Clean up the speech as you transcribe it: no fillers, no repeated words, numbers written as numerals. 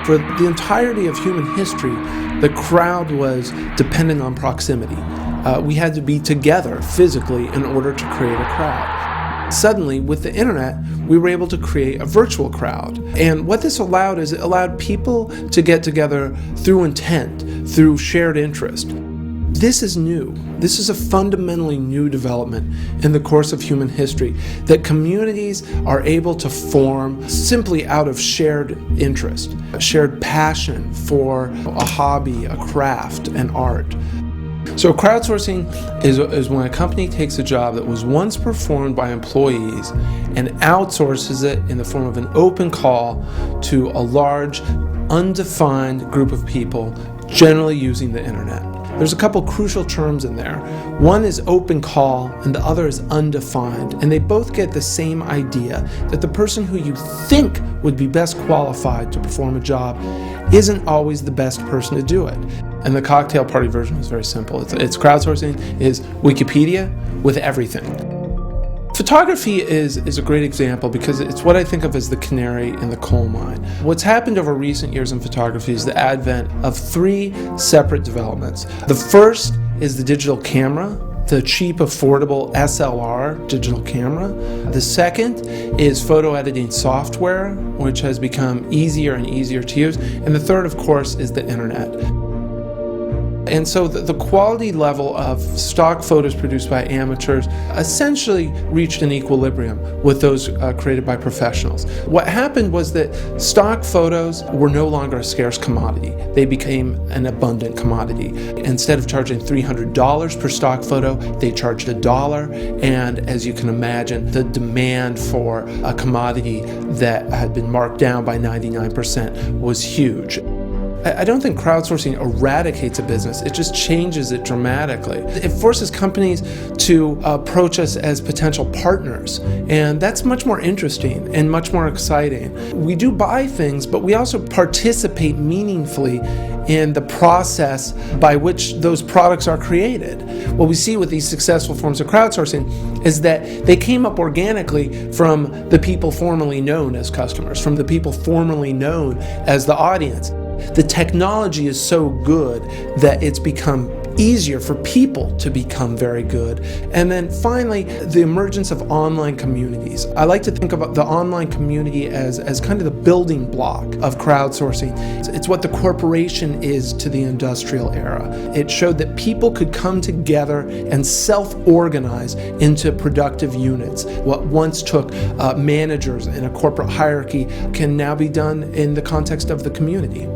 For the entirety of human history, the crowd was dependent on proximity. We had to be together physically in order to create a crowd. Suddenly, with the internet, we were able to create a virtual crowd. And what this allowed is it allowed people to get together through intent, through shared interest. This is new. This is a fundamentally new development in the course of human history, that communities are able to form simply out of shared interest, a shared passion for a hobby, a craft, an art. So crowdsourcing is when a company takes a job that was once performed by employees and outsources it in the form of an open call to a large, undefined group of people, generally using the internet. There's a couple crucial terms in there. One is open call and the other is undefined, and they both get the same idea, that the person who you think would be best qualified to perform a job isn't always the best person to do it. And the cocktail party version is very simple. It's crowdsourcing is Wikipedia with everything. Photography is a great example because it's what I think of as the canary in the coal mine. What's happened over recent years in photography is the advent of three separate developments. The first is the digital camera, the cheap, affordable SLR digital camera. The second is photo editing software, which has become easier and easier to use. And the third, of course, is the internet. And so the quality level of stock photos produced by amateurs essentially reached an equilibrium with those created by professionals. What happened was that stock photos were no longer a scarce commodity. They became an abundant commodity. Instead of charging $300 per stock photo, they charged $1. And as you can imagine, the demand for a commodity that had been marked down by 99% was huge. I don't think crowdsourcing eradicates a business, it just changes it dramatically. It forces companies to approach us as potential partners, and that's much more interesting and much more exciting. We do buy things, but we also participate meaningfully in the process by which those products are created. What we see with these successful forms of crowdsourcing is that they came up organically from the people formerly known as customers, from the people formerly known as the audience. The technology is so good that it's become easier for people to become very good. And then finally, the emergence of online communities. I like to think about the online community as kind of the building block of crowdsourcing. It's what the corporation is to the industrial era. It showed that people could come together and self-organize into productive units. What once took managers in a corporate hierarchy can now be done in the context of the community.